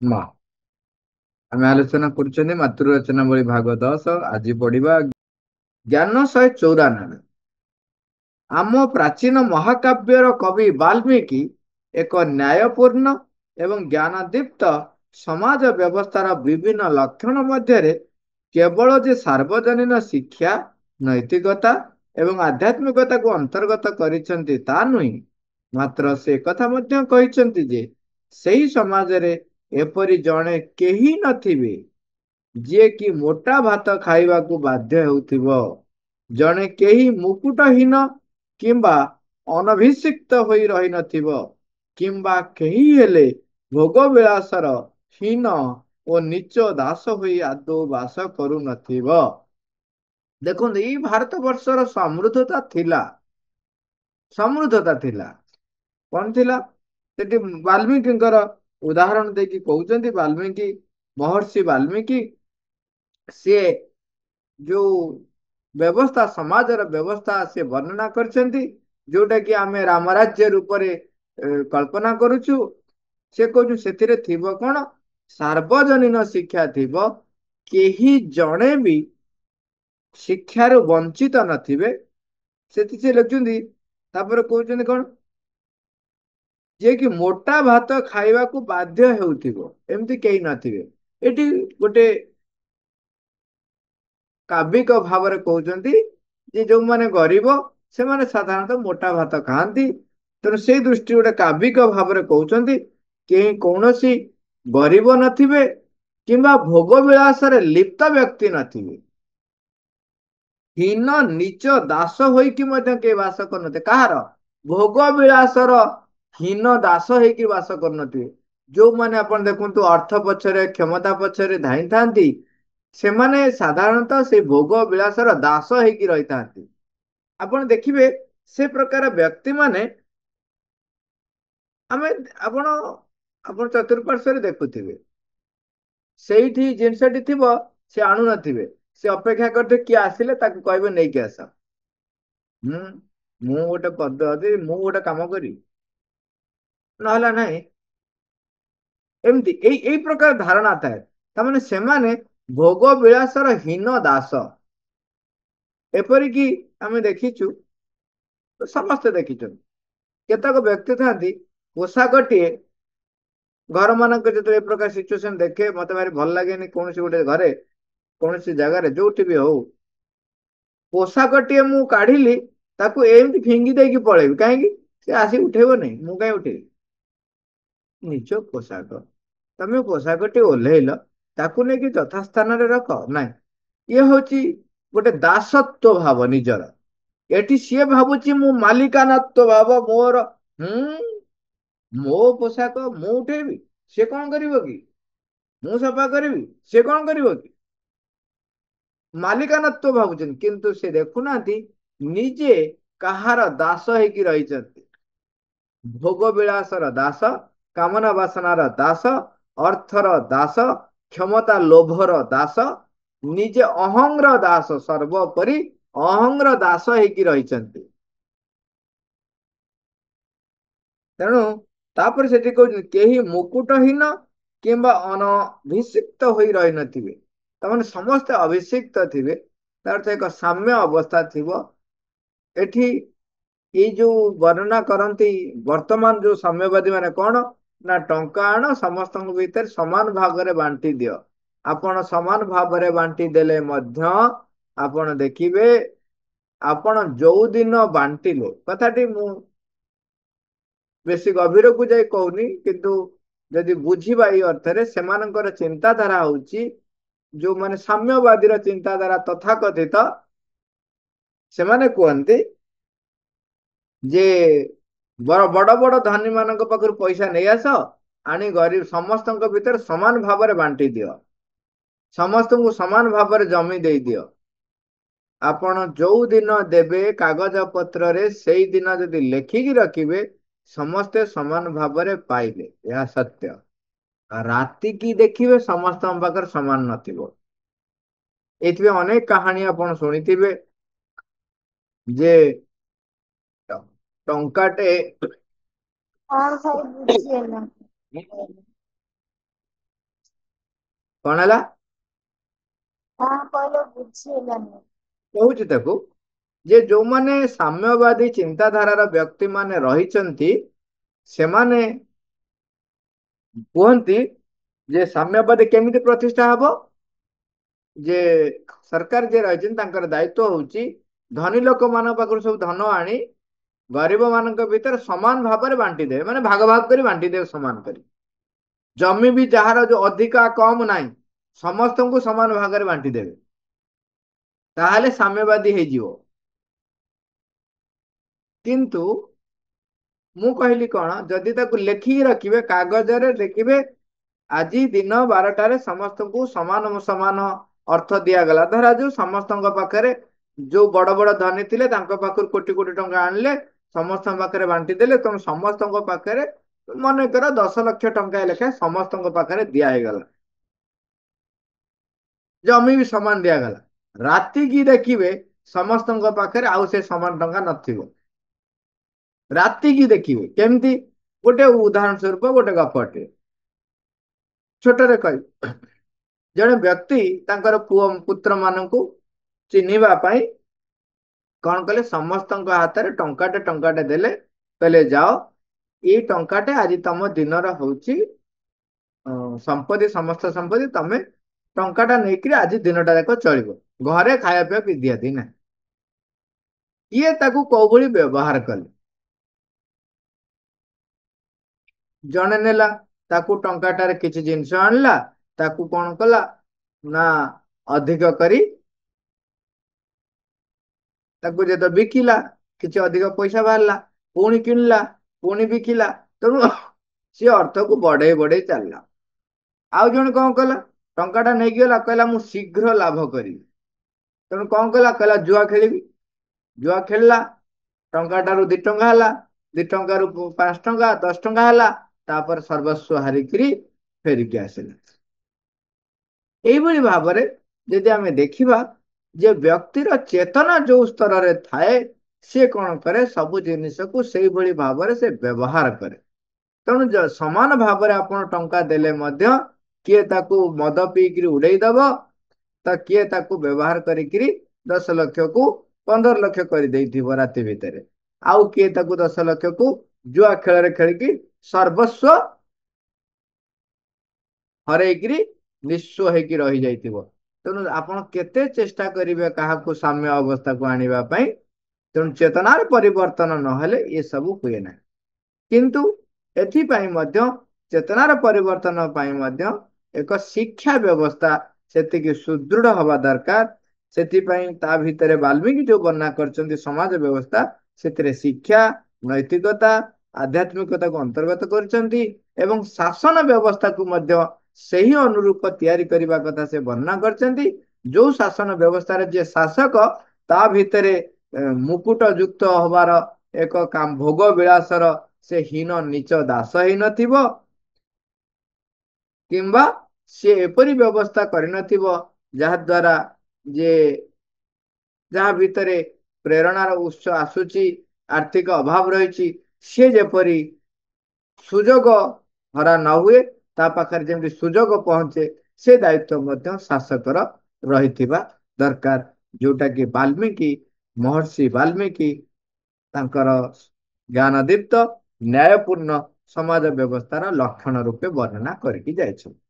ମା ଆମେ ଆଲୋଚନା କରୁଛନ୍ତି ମାତୃରଚନା ବଳି ଭାଗ 10। ଆଜି ପଢିବା ଜ୍ଞାନ 194। ଆମ ପ୍ରାଚୀନ ମହାକାବ୍ୟର କବି ବାଲ୍ମୀକି ଏକ ନ୍ୟାୟପୂର୍ଣ୍ଣ ଏବଂ ଜ୍ଞାନଦୀପ୍ତ ସମାଜ ବ୍ୟବସ୍ଥାର ବିଭିନ୍ନ ଲକ୍ଷଣ ମଧ୍ୟରେ କେବଳ ଯେ ସାର୍ବଜନୀନ ଶିକ୍ଷା, ନୈତିକତା ଏବଂ ଆଧ୍ୟାତ୍ମିକତାକୁ ଅନ୍ତର୍ଗତ କରିଛନ୍ତି ତା ନୁହେଁ, ମାତ୍ର ସେ କଥା ମଧ୍ୟ କହିଛନ୍ତି ଯେ ସେହି ସମାଜରେ ଏପରି ଜଣେ କେହି ନଥିବେ ଯିଏ କି ମୋଟା ଭାତ ଖାଇବାକୁ ବାଧ୍ୟ ହେଉଥିବ। ଜଣେ କେହି ମୁକୁଟହୀନ କିମ୍ବା ଅନଭିଷିକ୍ତ ହୋଇ ରହିନଥିବ, କିମ୍ବା କେହି ହେଲେ ଭୋଗବିଳାସର ହୀନ ଓ ନୀଚ ଦାସ ହୋଇ ଆଦୌ ବାସ କରୁନଥିବ। ଦେଖନ୍ତୁ, ଏଇ ଭାରତ ବର୍ଷର ସମୃଦ୍ଧତା ଥିଲା। କଣ ଥିଲା ସେଠି? ବାଲ୍ମୀକିଙ୍କର ଉଦାହରଣ ଦେଇକି କହୁଛନ୍ତି, ମହର୍ଷି ବାଲ୍ମୀକି ସିଏ ଯୋଉ ସମାଜର ବ୍ୟବସ୍ଥା ସେ ବର୍ଣ୍ଣନା କରିଛନ୍ତି, ଯୋଉଟା କି ଆମେ ରାମରାଜ୍ୟ ରୂପରେ କଳ୍ପନା କରୁଛୁ। ସେ କହୁଛୁ ସେଥିରେ ଥିବ କଣ? ସାର୍ବଜନୀନ ଶିକ୍ଷା ଥିବ, କେହି ଜଣେ ବି ଶିକ୍ଷାରୁ ବଞ୍ଚିତ ନଥିବେ। ସେଠି ସେ ଲେଖୁଛନ୍ତି, ତାପରେ କହୁଛନ୍ତି କଣ? ଯିଏ କି ମୋଟା ଭାତ ଖାଇବାକୁ ବାଧ୍ୟ ହେଉଥିବ, ଏମିତି କେହି ନଥିବେ। ଏଠି ଗୋଟେ କାବ୍ୟିକ ଭାବରେ କହୁଛନ୍ତି ଯେ ଯୋଉମାନେ ଗରିବ ସେମାନେ ସାଧାରଣତଃ ମୋଟା ଭାତ ଖାଆନ୍ତି। ତେଣୁ ସେଇ ଦୃଷ୍ଟି ଗୋଟେ କାବ୍ୟିକ ଭାବରେ କହୁଛନ୍ତି, କେହି କୌଣସି ଗରିବ ନଥିବେ କିମ୍ବା ଭୋଗ ବିଳାସରେ ଲିପ୍ତ ବ୍ୟକ୍ତି ନଥିବେ। ହୀନ ନିଚ ଦାସ ହୋଇକି ମଧ୍ୟ କେହି ବାସ କରୁନଥିବେ। କାହାର? ଭୋଗ ବିଳାସର ହୀନ ଦାସ ହେଇକି ବାସ କରୁନଥିବେ। ଯୋଉମାନେ ଆପଣ ଦେଖନ୍ତୁ ଅର୍ଥ ପଛରେ, କ୍ଷମତା ପଛରେ ଧାଇଁଥାନ୍ତି, ସେମାନେ ସାଧାରଣତଃ ସେଇ ଭୋଗ ବିଳାସର ଦାସ ହେଇକି ରହିଥାନ୍ତି। ଆପଣ ଦେଖିବେ ସେ ପ୍ରକାର ବ୍ୟକ୍ତି ମାନେ ଆମେ ଆପଣ ଆପଣ ଚତୁଃପାର୍ଶ୍ୱରେ ଦେଖୁଥିବେ, ସେଇଠି ଜିନିଷଟି ଥିବ, ସେ ଆଣୁ ନଥିବେ। ସେ ଅପେକ୍ଷା କରିଥିବେ କିଏ ଆସିଲେ ତାକୁ କହିବେ ନେଇକି ଆସ। ହୁଁ, ମୁଁ ଗୋଟେ ପଦ ଅଛି, ମୁଁ ଗୋଟେ କାମ କରିବି, ନହେଲେ ନାହିଁ। ଏମିତି ଏଇ ପ୍ରକାର ଧାରଣା ଥାଏ। ତାମାନେ ସେମାନେ ଭୋଗ ବିଳାସର ହୀନ ଦାସ। ଏପରିକି ଆମେ ଦେଖିଛୁ, ସମସ୍ତେ ଦେଖିଛନ୍ତି, କେତେକ ବ୍ୟକ୍ତି ଥାନ୍ତି ପୋଷାକଟିଏ ଘର ମାନଙ୍କ ଯେତେବେଳେ ଏ ପ୍ରକାର ସିଚୁଏସନ ଦେଖେ, ମତେ ଭାରି ଭଲ ଲାଗେନି। କୌଣସି ଗୋଟେ ଘରେ, କୌଣସି ଜାଗାରେ, ଯୋଉଠି ବି ହଉ, ପୋଷାକଟିଏ ମୁଁ କାଢିଲି, ତାକୁ ଏମିତି ଫିଙ୍ଗି ଦେଇକି ପଳେଇବି। କାହିଁକି? ସେ ଆସି ଉଠେଇବ ନାହିଁ, ମୁଁ କାହିଁ ଉଠେଇବି? ନିଜ ପୋଷାକ, ତମେ ପୋଷାକଟି ଓହ୍ଲେଇଲ, ତାକୁ ନେଇକି ଯଥାସ୍ଥାନରେ ରଖ। ନାଇଁ, ଇଏ ହଉଛି ଗୋଟେ ଦାସତ୍ୱ ଭାବ ନିଜର। ଏଠି ସିଏ ଭାବୁଛି ମୁଁ ମାଲିକାନାତ୍ୱ ଭାବ ମୋର। ହୁଁ, ମୋ ପୋଷାକ ମୁଁ ଉଠେଇବି, ସେ କଣ କରିବ କି? ମୁଁ ସଫା କରିବି, ସେ କଣ କରିବ କି? ମାଲିକାନାତ୍ୱ ଭାବୁଛନ୍ତି, କିନ୍ତୁ ସେ ଦେଖୁନାହାନ୍ତି ନିଜେ କାହାର ଦାସ ହେଇକି ରହିଛନ୍ତି। ଭୋଗ ବିଳାସର ଦାସ, କାମନା ବାସନାର ଦାସ, ଅର୍ଥର ଦାସ, କ୍ଷମତା ଲୋଭର ଦାସ, ନିଜେ ଅହଂର ଦାସ, ସର୍ବୋପରି ଅହଂର ଦାସ ହେଇକି ରହିଛନ୍ତି। ତେଣୁ ତାପରେ ସେଠି କହୁଛନ୍ତି, କେହି ମୁକୁଟହୀନ କିମ୍ବା ଅନଭିଷିକ୍ତ ହୋଇ ରହିନଥିବେ। ତାମାନେ ସମସ୍ତେ ଅଭିଷିକ୍ତ ଥିବେ। ତାର ତ ଏକ ସାମ୍ୟ ଅବସ୍ଥା ଥିବ। ଏଠି ଏଇ ଯୋଉ ବର୍ଣ୍ଣନା କରନ୍ତି ବର୍ତ୍ତମାନ ଯୋଉ ସାମ୍ୟବାଦୀ ମାନେ, କଣ ନା, ଟଙ୍କା ଆଣ, ସମସ୍ତଙ୍କ ଭିତରେ ସମାନ ଭାଗରେ ବାଣ୍ଟି ଦିଅ। ଆପଣ ସମାନ ଭାବରେ ବାଣ୍ଟି ଦେଲେ ମଧ୍ୟ ଆପଣ ଦେଖିବେ, ଆପଣ ଯୋଉ ଦିନ ବାଣ୍ଟିଲେ, କଥାଟି ମୁଁ ବେଶୀ ଗଭୀରକୁ ଯାଇ କହୁନି, କିନ୍ତୁ ଯଦି ବୁଝିବା ଏଇ ଅର୍ଥରେ, ସେମାନଙ୍କର ଚିନ୍ତାଧାରା ହଉଛି, ଯୋଉମାନେ ସାମ୍ୟବାଦୀର ଚିନ୍ତାଧାରା ତଥାକଥିତ, ସେମାନେ କୁହନ୍ତି ଯେ ବଡ ବଡ ଧନୀ ମାନଙ୍କ ପାଖରୁ ପଇସା ନେଇ ଆସ, ଆଣି ଗରିବ ସମସ୍ତଙ୍କ ଭିତରେ ସମାନ ଭାବରେ ବାଣ୍ଟି ଦିଅ, ସମସ୍ତଙ୍କୁ ସମାନ ଭାବରେ ଜମି ଦେଇଦିଅ। ଆପଣ ଯୋଉ ଦିନ ଦେବେ କାଗଜ ପତ୍ରରେ, ସେଇ ଦିନ ଯଦି ଲେଖିକି ରଖିବେ, ସମସ୍ତେ ସମାନ ଭାବରେ ପାଇଲେ, ଏହା ସତ୍ୟ। ରାତିକି ଦେଖିବେ ସମସ୍ତଙ୍କ ପାଖରେ ସମାନ ନଥିବ। ଏଥିପାଇଁ ଅନେକ କାହାଣୀ ଆପଣ ଶୁଣିଥିବେ ଯେ ଟଙ୍କାଟେ କଣ ଭାଇ ବୁଝି ହେଲାନି। କଣ ହେଲା? କଣ କହିଲ ବୁଝିହେଲାନି। କହୁଛି ତାକୁ, ଯେ ଯୋଉମାନେ ସାମ୍ୟବାଦୀ ଚିନ୍ତାଧାରାର ବ୍ୟକ୍ତି ମାନେ ରହିଛନ୍ତି, ସେମାନେ କୁହନ୍ତି ଯେ ସାମ୍ୟବାଦୀ କେମିତି ପ୍ରତିଷ୍ଠା ହବ? ଯେ ସରକାର ଯିଏ ରହିଛନ୍ତି ତାଙ୍କର ଦାୟିତ୍ୱ ହଉଛି ଧନୀ ଲୋକମାନଙ୍କ ପାଖରୁ ସବୁ ଧନ ଆଣି ଗରିବ ମାନଙ୍କ ଭିତରେ ସମାନ ଭାବରେ ବାଣ୍ଟି ଦେବେ, ମାନେ ଭାଗ ଭାଗ କରି ବାଣ୍ଟି ଦେବେ ସମାନ କରି। ଜମି ବି ଯାହାର ଯୋଉ ଅଧିକା କମ ନାହିଁ, ସମସ୍ତଙ୍କୁ ସମାନ ଭାଗରେ ବାଣ୍ଟି ଦେବେ। ତାହେଲେ ସାମ୍ୟବାଦୀ ହେଇଯିବ। କିନ୍ତୁ ମୁଁ କହିଲି କଣ, ଯଦି ତାକୁ ଲେଖିକି ରଖିବେ, କାଗଜରେ ଲେଖିବେ ଆଜି ଦିନ 12ଟାରେ ସମସ୍ତଙ୍କୁ ସମାନ ସମାନ ଅର୍ଥ ଦିଆଗଲା। ଧରାଯାଉ ସମସ୍ତଙ୍କ ପାଖରେ ଯୋଉ ବଡ ବଡ ଧନୀ ଥିଲେ ତାଙ୍କ ପାଖରୁ କୋଟି କୋଟି ଟଙ୍କା ଆଣିଲେ, ସମସ୍ତଙ୍କ ପାଖରେ ବାଣ୍ଟି ଦେଲେ, ତେଣୁ ସମସ୍ତଙ୍କ ପାଖରେ ମନେକର 10 ଲକ୍ଷ ଟଙ୍କା ଲେଖାଏଁ ସମସ୍ତଙ୍କ ପାଖରେ ଦିଆ ହେଇଗଲା। ଜମି ବି ସମାନ ଦିଆଗଲା। ରାତିକି ଦେଖିବେ ସମସ୍ତଙ୍କ ପାଖରେ ଆଉ ସେ ସମାନ ଟଙ୍କା ନଥିବ। ରାତିକି ଦେଖିବେ କେମିତି? ଗୋଟେ ଉଦାହରଣ ସ୍ୱରୂପ ଗୋଟେ ଗପଟେ ଛୋଟରେ କହିବି। ଜଣେ ବ୍ୟକ୍ତି ତାଙ୍କର ପୁଅ ପୁତ୍ର ମାନଙ୍କୁ ଚିହ୍ନିବା ପାଇଁ କଣ କଲେ, ସମସ୍ତଙ୍କ ହାତରେ ଟଙ୍କାଟେ ଦେଲେ, କହିଲେ ଯାଅ ଏଇ ଟଙ୍କାଟେ ଆଜି ତମ ଦିନର ହଉଛି ସମ୍ପତ୍ତି, ସମସ୍ତ ସମ୍ପତ୍ତି, ତମେ ଟଙ୍କାଟା ନେଇକିରି ଆଜି ଦିନଟା ଯାକ ଚଳିବ। ଘରେ ଖାଇବା ପିଇବା ଦିଆଦି ନାହିଁ। ଇଏ ତାକୁ କୋଉ ଭଳି ବ୍ୟବହାର କଲେ? ଜଣେ ନେଲା, ତାକୁ ଟଙ୍କାଟାରେ କିଛି ଜିନିଷ ଆଣିଲା, ତାକୁ କଣ କଲା ନା ଅଧିକ କରି ତାକୁ ଯେତେ ବିକିଲା, କିଛି ଅଧିକ ପଇସା ବାହାରିଲା, ପୁଣି କିଣିଲା, ପୁଣି ବିକିଲା, ତେଣୁ ସିଏ ଅର୍ଥକୁ ବଢେଇ ବଢେଇ ଚାଲିଲା। ଆଉ ଜଣେ କଣ କଲା, ଟଙ୍କାଟା ନେଇକି ଗଲା, କହିଲା ମୁଁ ଶୀଘ୍ର ଲାଭ କରିବି, ତେଣୁ କଣ କଲା, କହିଲା ଜୁଆ ଖେଳିବି। ଜୁଆ ଖେଳିଲା, ଟଙ୍କାଟାରୁ 2 ଟଙ୍କା ହେଲା, 2 ଟଙ୍କାରୁ 5 ଟଙ୍କା, 10 ଟଙ୍କା ହେଲା, ତାପରେ ସର୍ବସ୍ୱ ହାରିକିରି ଫେରିକି ଆସିଲା। ଏଇଭଳି ଭାବରେ ଯଦି ଆମେ ଦେଖିବା ଯେ ବ୍ୟକ୍ତିର ଚେତନା ଯୋଉ ସ୍ତରରେ ଥାଏ, ସିଏ କଣ କରେ, ସବୁ ଜିନିଷକୁ ସେଇଭଳି ଭାବରେ ସେ ବ୍ୟବହାର କରେ। ତେଣୁ ସମାନ ଭାବରେ ଆପଣ ଟଙ୍କା ଦେଲେ ମଧ୍ୟ କିଏ ତାକୁ ମଦ ପିଇକିରି ଉଡେଇ ଦବ, ତ କିଏ ତାକୁ ବ୍ୟବହାର କରିକିରି 10 ଲକ୍ଷକୁ 15 ଲକ୍ଷ କରିଦେଇଥିବ ରାତି ଭିତରେ। ଆଉ କିଏ ତାକୁ 10 ଲକ୍ଷକୁ ଜୁଆ ଖେଳରେ ଖେଳିକି ସର୍ବସ୍ୱ ହରେଇକିରି ନିଃସ୍ୱ ହେଇକି ରହିଯାଇଥିବ। ତେଣୁ ଆପଣ କେତେ ଚେଷ୍ଟା କରିବେ କାହାକୁ ସାମ୍ୟ ଅବସ୍ଥାକୁ ଆଣିବା ପାଇଁ? ତେଣୁ ଚେତନାର ପରିବର୍ତ୍ତନ ନହେଲେ ଏସବୁ ହୁଏ ନାହିଁ। କିନ୍ତୁ ଏଥିପାଇଁ ମଧ୍ୟ, ଚେତନାର ପରିବର୍ତ୍ତନ ପାଇଁ ମଧ୍ୟ ଏକ ଶିକ୍ଷା ବ୍ୟବସ୍ଥା ସେତିକି ସୁଦୃଢ ହବା ଦରକାର। ସେଥିପାଇଁ ତା ଭିତରେ ବାଲ୍ମୀକି ଯୋଉ ବର୍ଣ୍ଣନା କରିଛନ୍ତି ସମାଜ ବ୍ୟବସ୍ଥା, ସେଥିରେ ଶିକ୍ଷା, ନୈତିକତା, ଆଧ୍ୟାତ୍ମିକତାକୁ ଅନ୍ତର୍ଗତ କରିଛନ୍ତି ଏବଂ ଶାସନ ବ୍ୟବସ୍ଥାକୁ ମଧ୍ୟ ସେହି ଅନୁରୂପ ତିଆରି କରିବା କଥା ସେ ବର୍ଣ୍ଣନା କରିଛନ୍ତି। ଯୋଉ ଶାସନ ବ୍ୟବସ୍ଥାରେ ଯିଏ ଶାସକ, ତା ଭିତରେ ମୁକୁଟ ଯୁକ୍ତ ହବାର ଏକ ଭୋଗ ବିଳାସର ସେ ହୀନ ନିଚ ଦାସ ହେଇନଥିବ, କିମ୍ବା ସେ ଏପରି ବ୍ୟବସ୍ଥା କରିନଥିବ ଯାହା ଦ୍ୱାରା ଯେ ଯାହା ଭିତରେ ପ୍ରେରଣାର ଉତ୍ସ ଆସୁଛି, ଆର୍ଥିକ ଅଭାବ ରହିଛି, ସେ ଯେପରି ସୁଯୋଗ ହରା ନ ହୁଏ, ତା ପାଖରେ ଯେମିତି ସୁଯୋଗ ପହଞ୍ଚେ, ସେ ଦାୟିତ୍ୱ ମଧ୍ୟ ଶାସକର ରହିଥିବା ଦରକାର। ଯୋଉଟା କି ବାଲ୍ମୀକି, ମହର୍ଷି ବାଲ୍ମୀକି ତାଙ୍କର ଜ୍ଞାନ ଦୀପ୍ତ ନ୍ୟାୟପୂର୍ଣ୍ଣ ସମାଜ ବ୍ୟବସ୍ଥାର ଲକ୍ଷଣ ରୂପେ ବର୍ଣ୍ଣନା କରିକି ଯାଇଛନ୍ତି।